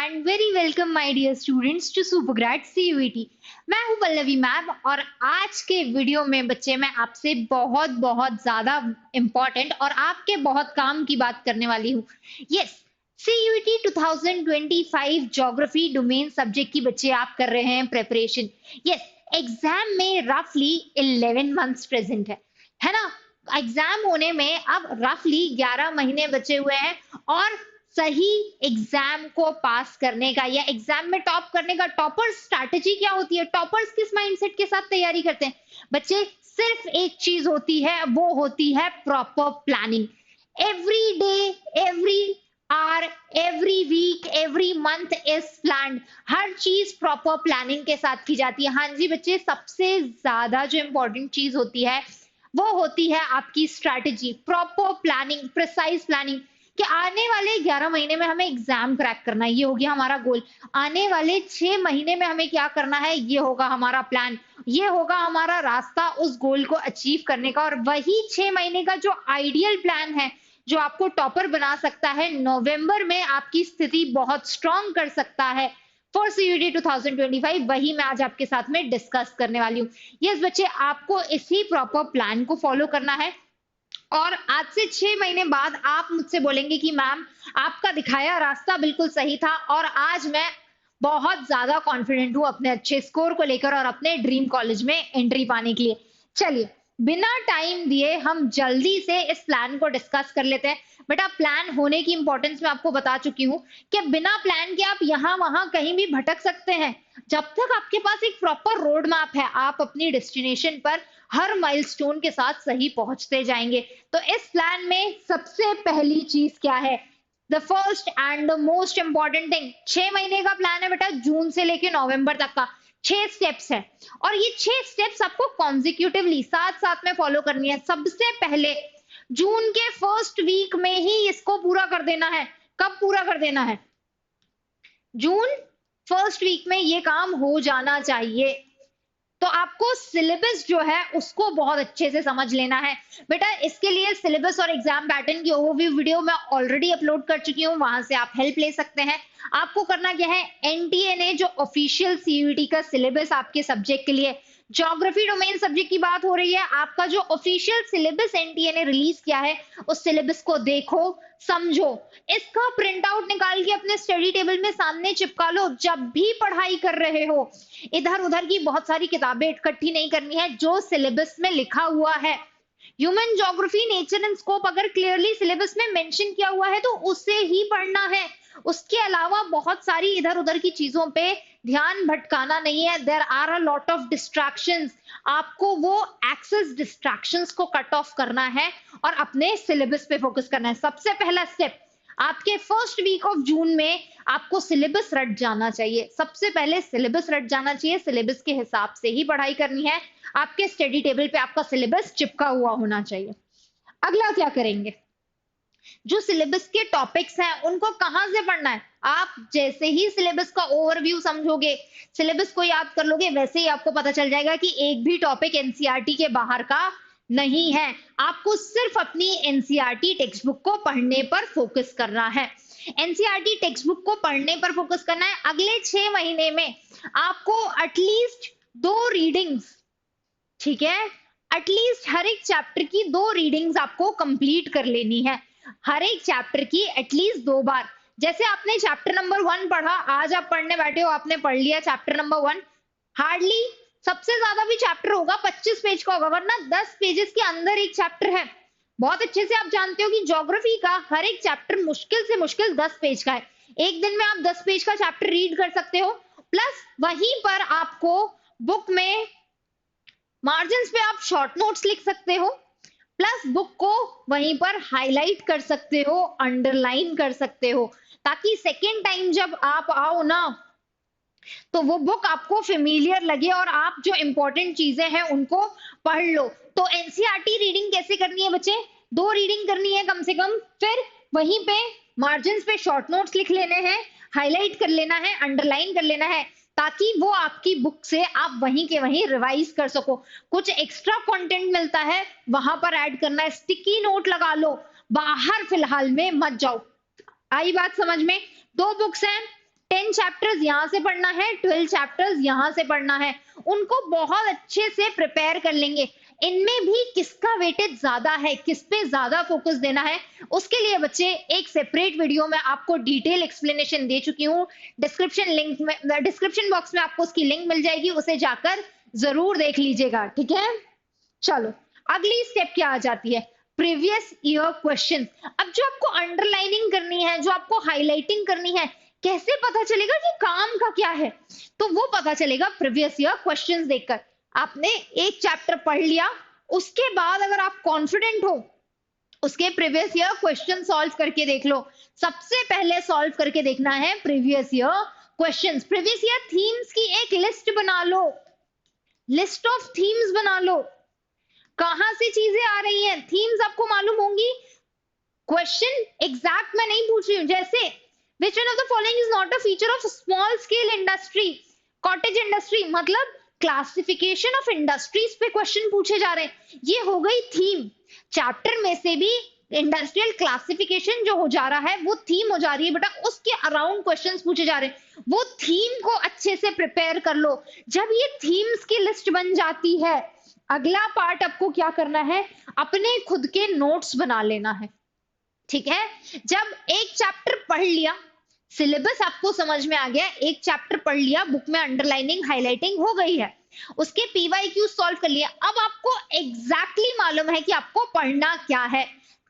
And very welcome my dear students to Supergrade CUET. मैं हूं Pallavi ma'am और आज के वीडियो में बच्चे मैं आपसे बहुत बहुत ज्यादा इम्पोर्टेंट और आपके बहुत काम की बात करने वाली हूं। Yes, CUET 2025 geography domain subject की बच्चे आप कर रहे हैं प्रिपरेशन। यस, एग्जाम में रफली 11 मंथ्स प्रेजेंट है ना। एग्जाम होने में अब रफली 11 महीने बचे हुए हैं और सही एग्जाम को पास करने का या एग्जाम में टॉप करने का टॉपर स्ट्रैटेजी क्या होती है, टॉपर्स किस माइंडसेट के साथ तैयारी करते हैं बच्चे। सिर्फ एक चीज होती है, वो होती है proper planning. Every day, every hour, every week, every month is planned. हर चीज प्रॉपर प्लानिंग के साथ की जाती है। हाँ जी बच्चे, सबसे ज्यादा जो इंपॉर्टेंट चीज होती है वो होती है आपकी strategy, proper planning, precise planning कि आने वाले 11 महीने में हमें एग्जाम क्रैक करना है, ये हो गया हमारा गोल। आने वाले 6 महीने में हमें क्या करना है, ये होगा हमारा प्लान, ये होगा हमारा रास्ता उस गोल को अचीव करने का। और वही 6 महीने का जो आइडियल प्लान है जो आपको टॉपर बना सकता है, नवंबर में आपकी स्थिति बहुत स्ट्रांग कर सकता है फॉर सीयूईटी 2025, वही मैं आज आपके साथ में डिस्कस करने वाली हूँ। यस बच्चे, आपको इसी प्रॉपर प्लान को फॉलो करना है और आज से 6 महीने बाद आप मुझसे बोलेंगे कि मैम आपका दिखाया रास्ता बिल्कुल सही था और आज मैं बहुत ज्यादा कॉन्फिडेंट हूं अपने अच्छे स्कोर को लेकर और अपने ड्रीम कॉलेज में एंट्री पाने के लिए। चलिए बिना टाइम दिए हम जल्दी से इस प्लान को डिस्कस कर लेते हैं। बेटा, प्लान होने की इंपॉर्टेंस मैं आपको बता चुकी हूँ कि बिना प्लान के आप यहाँ वहां कहीं भी भटक सकते हैं। जब तक आपके पास एक प्रॉपर रोड मैप है, आप अपनी डेस्टिनेशन पर हर माइलस्टोन के साथ सही पहुंचते जाएंगे। तो इस प्लान में सबसे पहली चीज क्या है, the first and the most important thing, 6 महीने का प्लान है बेटा, जून से लेकर नवंबर तक का 6 स्टेप्स है और ये 6 स्टेप्स आपको कॉन्जिक्यूटिवली साथ साथ में फॉलो करनी है। सबसे पहले जून के फर्स्ट वीक में ही इसको पूरा कर देना है। कब पूरा कर देना है? जून फर्स्ट वीक में ये काम हो जाना चाहिए। तो आपको सिलेबस जो है उसको बहुत अच्छे से समझ लेना है बेटा। इसके लिए सिलेबस और एग्जाम पैटर्न की ओवरव्यू वीडियो मैं ऑलरेडी अपलोड कर चुकी हूँ, वहां से आप हेल्प ले सकते हैं। आपको करना क्या है, एनटीए ने जो ऑफिशियल सीयूईटी का सिलेबस आपके सब्जेक्ट के लिए, ज्योग्राफी डोमेन सब्जेक्ट की बात हो रही है, आपका जो ऑफिशियल सिलेबस एनटीए ने रिलीज किया है उस सिलेबस को देखो, समझो, इसका प्रिंट आउट निकाल के अपने स्टडी टेबल में सामने चिपका लो। जब भी पढ़ाई कर रहे हो, इधर उधर की बहुत सारी किताबें इकट्ठी नहीं करनी है, जो सिलेबस में लिखा हुआ है, human geography, nature and scope अगर क्लियरली सिलेबस में मेंशन किया हुआ है तो उसे ही पढ़ना है। उसके अलावा बहुत सारी इधर उधर की चीजों पे ध्यान भटकाना नहीं है। There are a lot of distractions, आपको वो एक्सेस डिस्ट्रैक्शंस को कट ऑफ करना है और अपने सिलेबस पे फोकस करना है। सबसे पहला स्टेप, आपके फर्स्ट वीक ऑफ जून में आपको सिलेबस रट जाना चाहिए। सबसे पहले सिलेबस रट जाना चाहिए, सिलेबस के हिसाब से ही पढ़ाई करनी है। आपके स्टडी टेबल पे आपका सिलेबस चिपका हुआ होना चाहिए। अगला क्या करेंगे, जो सिलेबस के टॉपिक्स हैं उनको कहां से पढ़ना है। आप जैसे ही सिलेबस का ओवरव्यू समझोगे, सिलेबस को याद कर लोगे, वैसे ही आपको पता चल जाएगा कि एक भी टॉपिक एनसीईआरटी के बाहर का नहीं है। आपको सिर्फ अपनी एनसीईआरटी टेक्स्ट बुक को पढ़ने पर फोकस करना है। एनसीईआरटी टेक्स्ट बुक को पढ़ने पर फोकस करना है। अगले 6 महीने में आपको एटलीस्ट 2 रीडिंग्स, ठीक है, एटलीस्ट हर एक चैप्टर की 2 रीडिंग्स आपको कंप्लीट कर लेनी है। हर एक चैप्टर की एटलीस्ट 2 बार। जैसे आपने चैप्टर नंबर 1 पढ़ा, आज आप पढ़ने बैठे हो, आपने पढ़ लिया चैप्टर नंबर 1, हार्डली सबसे ज्यादा भी चैप्टर होगा 25 पेज का होगा, वरना 10 पेजेस के अंदर एक चैप्टर है। बहुत अच्छे से आप जानते हो कि ज्योग्राफी का हर एक चैप्टर मुश्किल से मुश्किल 10 पेज का है। एक दिन में आप 10 पेज का चैप्टर रीड कर सकते हो, प्लस वहीं पर आपको बुक में मार्जिन्स पे आप शॉर्ट नोट्स लिख सकते हो, प्लस बुक को वहीं पर हाईलाइट कर सकते हो, अंडरलाइन कर सकते हो, ताकि सेकेंड टाइम जब आप आओ ना तो वो बुक आपको फेमिलियर लगे और आप जो इंपॉर्टेंट चीजें हैं उनको पढ़ लो। तो एनसीईआरटी रीडिंग कैसे करनी है बच्चे, 2 रीडिंग करनी है कम से कम, फिर वहीं पे मार्जिन्स पे शॉर्ट नोट्स लिख लेने हैं, हाईलाइट कर लेना है, अंडरलाइन कर लेना है, ताकि वो आपकी बुक से आप वहीं के वहीं रिवाइज कर सको। कुछ एक्स्ट्रा कंटेंट मिलता है वहां पर ऐड करना है, स्टिकी नोट लगा लो, बाहर फिलहाल में मत जाओ। आई बात समझ में? 2 बुक्स हैं, 10 चैप्टर्स यहाँ से पढ़ना है, 12 चैप्टर्स यहाँ से पढ़ना है, उनको बहुत अच्छे से प्रिपेयर कर लेंगे। इनमें भी किसका वेटेज ज्यादा है, किस पे ज्यादा फोकस देना है, उसके लिए बच्चे एक सेपरेट वीडियो में आपको डिटेल एक्सप्लेनेशन दे चुकी हूँ। डिस्क्रिप्शन बॉक्स में आपको उसकी लिंक मिल जाएगी, उसे जाकर जरूर देख लीजिएगा, ठीक है। चलो अगली स्टेप क्या आ जाती है, प्रीवियस ईयर क्वेश्चन। अब जो आपको अंडरलाइनिंग करनी है, जो आपको हाईलाइटिंग करनी है, कैसे पता चलेगा कि काम का क्या है, तो वो पता चलेगा प्रीवियस ईयर क्वेश्चंस देखकर। आपने एक चैप्टर पढ़ लिया, उसके बाद अगर आप कॉन्फिडेंट हो, उसके प्रीवियस ईयर क्वेश्चन सॉल्व करके देख लो। सबसे पहले सॉल्व करके देखना है previous year questions. Previous year themes की एक लिस्ट बना लो, लिस्ट ऑफ थीम्स बना लो, कहां से चीजें आ रही हैं, थीम्स आपको मालूम होंगी। क्वेश्चन एग्जैक्ट मैं नहीं पूछ रही हूँ, जैसे which one of the following is not a feature of small scale industry, cottage industry, मतलब क्लासिफिकेशन ऑफ इंडस्ट्रीज पे क्वेश्चन पूछे जा रहे हैं। ये हो गई थीम, चैप्टर में से भी इंडस्ट्रियल क्लासिफिकेशन जो हो जा रहा है वो थीम हो जा रही है बेटा, उसके अराउंड क्वेश्चंस पूछे जा रहे हैं। वो थीम को अच्छे से प्रिपेयर कर लो। जब ये थीम्स की लिस्ट बन जाती है, अगला पार्ट आपको क्या करना है, अपने खुद के नोट्स बना लेना है, ठीक है। जब एक चैप्टर पढ़ लिया, सिलेबस आपको समझ में आ गया, एक चैप्टर पढ़ लिया, बुक में अंडरलाइनिंग हाईलाइटिंग हो गई है, उसके पीवाईक्यू सॉल्व कर लिया, अब आपको एग्जैक्टली मालूम है कि आपको पढ़ना क्या है।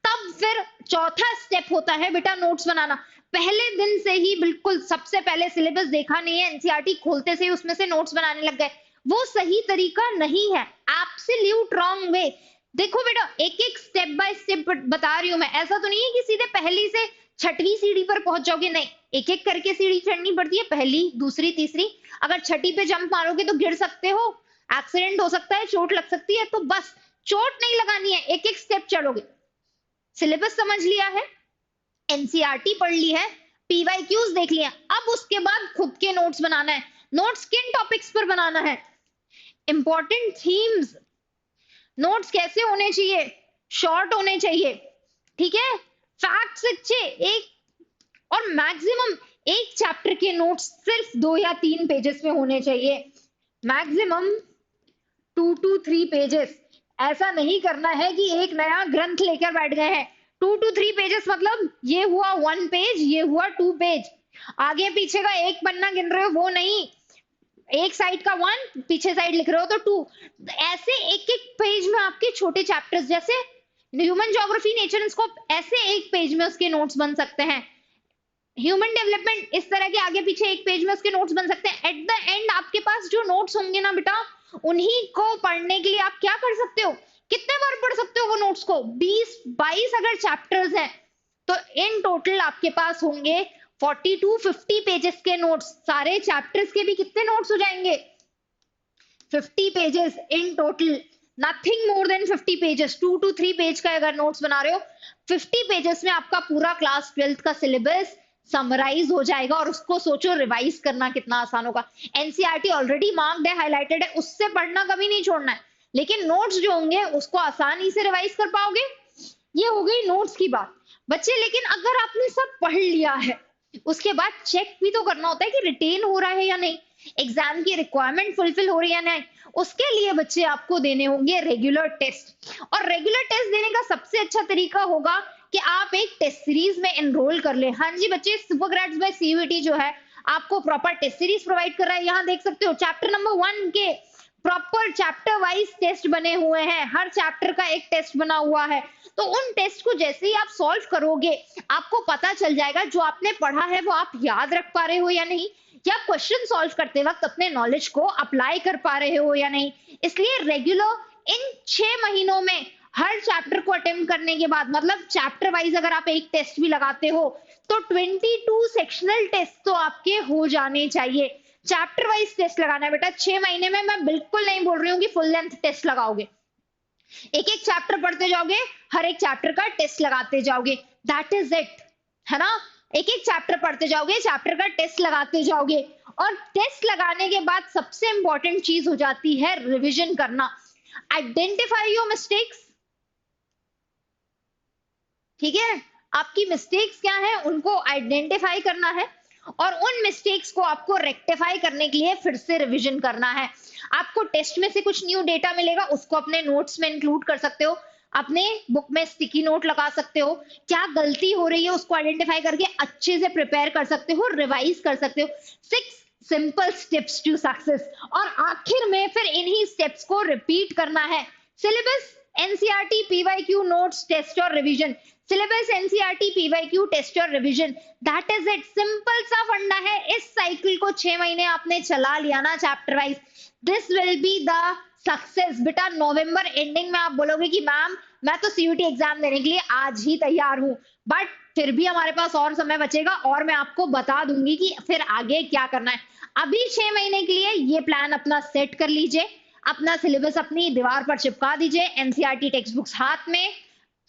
तब फिर चौथा स्टेप होता है बेटा नोट्स बनाना। पहले दिन से ही बिल्कुल सबसे पहले सिलेबस देखा नहीं है, एनसीईआरटी खोलते से ही उसमें से नोट्स बनाने लग गए, वो सही तरीका नहीं है, एब्सोल्यूट रॉन्ग वे। देखो बेटा एक एक स्टेप बाय स्टेप बता रही हूं मैं, ऐसा तो नहीं है कि सीधे पहली से छठवीं सीढ़ी पर पहुंच जाओगे, नहीं, एक एक करके सीढ़ी चढ़नी पड़ती है, पहली दूसरी तीसरी। अगर छठी पे जंप मारोगे तो गिर सकते हो, एक्सीडेंट हो सकता है, चोट लग सकती है, तो बस चोट नहीं लगानी है, एक एक स्टेप चढ़ोगे। सिलेबस समझ लिया है, एनसीईआरटी पढ़ ली है, पीवाईक्यूज देख लिया, अब उसके बाद खुद के नोट्स बनाना है। नोट्स किन टॉपिक्स पर बनाना है, इंपॉर्टेंट थीम्स। नोट्स कैसे होने चाहिए, शॉर्ट होने चाहिए, ठीक है, फैक्ट्स अच्छे, एक और मैक्सिमम एक चैप्टर के नोट्स सिर्फ 2 या 3 पेजेस में होने चाहिए, मैक्सिमम 2 to 3 पेजेस। ऐसा नहीं करना है कि एक नया ग्रंथ लेकर बैठ गए हैं, 2 to 3 पेजेस मतलब ये हुआ 1 पेज, ये हुआ 2 पेज, आगे पीछे का एक पन्ना गिन रहे हो वो नहीं, एक साइड का 1, पीछे साइड लिख रहे हो तो 2, ऐसे एक एक पेज में आपके छोटे चैप्टर्स, जैसे human geography nature and scope, ऐसे एक पेज में उसके नोट्स बन सकते हैं। ह्यूमन डेवलपमेंट इस तरह के आगे पीछे एक पेज में उसके नोट्स बन सकते हैं। एट द एंड आपके पास जो नोट्स होंगे ना बेटा, उन्हीं को पढ़ने के लिए आप क्या कर सकते हो, कितने बार पढ़ सकते हो वो नोट्स को, 20-22 अगर चैप्टर्स हैं तो इन टोटल आपके पास होंगे 40 to 50 पेजेस के नोट्स। सारे चैप्टर्स के भी कितने नोट्स हो जाएंगे, 50 pages in total, nothing more than 50 pages. 2 to 3 page का अगर नोट्स बना रहे हो, 50 पेजेस में आपका पूरा क्लास 12th का सिलेबस समराइज हो जाएगा, और उसको सोचो रिवाइज करना कितना आसान होगा। एनसीईआरटी ऑलरेडी मार्क्ड है, हाईलाइटेड है, उससे पढ़ना कभी नहीं छोड़ना है, लेकिन नोट्स जो होंगे उसको आसानी से रिवाइज कर पाओगे। ये हो गई नोट्स की बात बच्चे। लेकिन अगर आपने सब पढ़ लिया है, उसके बाद चेक भी तो करना होता है कि रिटेन हो रहा है या नहीं, एग्जाम की रिक्वायरमेंट फुलफिल हो रही है या नहीं। उसके लिए बच्चे आपको देने होंगे रेगुलर टेस्ट, और रेगुलर टेस्ट देने का सबसे अच्छा तरीका होगा कि आप एक टेस्ट सीरीज में एनरोल कर ले। हाँ जी बच्चे, सुपरग्रेड्स बाय सीयूईटी जो है आपको प्रॉपर टेस्ट सीरीज प्रोवाइड कर रहा है। यहाँ देख सकते हो चैप्टर नंबर 1 के प्रॉपर चैप्टर वाइज टेस्ट बने हुए हैं, हर चैप्टर का एक टेस्ट बना हुआ है। तो उन टेस्ट को जैसे ही आप सॉल्व करोगे, आपको पता चल जाएगा जो आपने पढ़ा है वो आप याद रख पा रहे हो या नहीं, या क्वेश्चन सॉल्व करते वक्त अपने नॉलेज को अप्लाई कर पा रहे हो या नहीं। इसलिए रेगुलर इन 6 महीनों में हर चैप्टर को अटेम्प्ट करने के बाद, मतलब चैप्टर वाइज अगर आप एक टेस्ट भी लगाते हो तो 22 सेक्शनल टेस्ट तो आपके हो जाने चाहिए। चैप्टर वाइज टेस्ट लगाना है बेटा 6 महीने में। मैं बिल्कुल नहीं बोल रही हूँ कि फुल लेंथ टेस्ट लगाओगे, एक एक चैप्टर पढ़ते जाओगे, हर एक चैप्टर का टेस्ट लगाते जाओगे, दैट इज इट, है ना। एक एक चैप्टर पढ़ते जाओगे, चैप्टर का टेस्ट लगाते जाओगे, और टेस्ट लगाने के बाद सबसे इंपॉर्टेंट चीज हो जाती है रिवीजन करना। आइडेंटिफाई योर मिस्टेक्स, ठीक है, आपकी मिस्टेक्स क्या है उनको आइडेंटिफाई करना है, और उन मिस्टेक्स को आपको रेक्टिफाई करने के लिए फिर से रिवीजन करना है। आपको टेस्ट में से कुछ न्यू डेटा मिलेगा, उसको अपने नोट्स में इंक्लूड कर सकते हो, अपने बुक में स्टिकी नोट लगा सकते हो, क्या गलती हो रही है उसको आइडेंटिफाई करके अच्छे से प्रिपेयर कर सकते हो, रिवाइज कर सकते हो। 6 सिंपल स्टेप्स टू सक्सेस, और आखिर में फिर इन्हीं स्टेप्स को रिपीट करना है। Syllabus, NCERT, PYQ, notes, test और revision. Syllabus, NCERT, PYQ, test और revision, that is it. Simple सा फंडा है। इस साइकिल को 6 महीने आपने चला लिया ना chapter wise, this will be the success. बेटा नवंबर एंडिंग में आप बोलोगे कि मैम मैं तो सीयूटी एग्जाम देने के लिए आज ही तैयार हूं, बट फिर भी हमारे पास और समय बचेगा और मैं आपको बता दूंगी कि फिर आगे क्या करना है। अभी 6 महीने के लिए ये प्लान अपना सेट कर लीजिए, अपना सिलेबस अपनी दीवार पर चिपका दीजिए, एनसीईआरटी टेक्स्ट बुक्स हाथ में,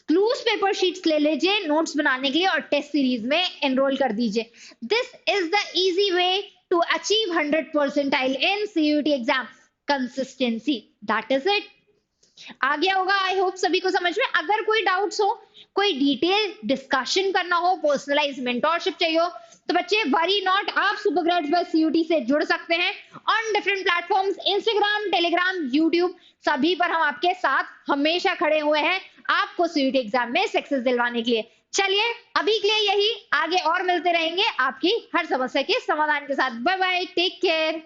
क्लूज पेपर शीट्स ले लीजिए नोट्स बनाने के लिए और टेस्ट सीरीज में एनरोल कर दीजिए। This is the easy way to achieve 100 percentile in CUET exam. Consistency, that is it. आ गया होगा आई होप सभी को समझ में। अगर कोई डाउट्स हो, कोई डिटेल डिस्कशन करना हो, पर्सनलाइज मेंटोरशिप चाहिए हो, तो बच्चे वरी नॉट, आप सुपरग्रेड्स बाय सीयूटी से जुड़ सकते हैं on different platforms, Instagram, Telegram, YouTube, सभी पर हम आपके साथ हमेशा खड़े हुए हैं आपको सीयूटी एग्जाम में सक्सेस दिलवाने के लिए। चलिए अभी के लिए यही, आगे और मिलते रहेंगे आपकी हर समस्या के समाधान के साथ। Bye bye, take care.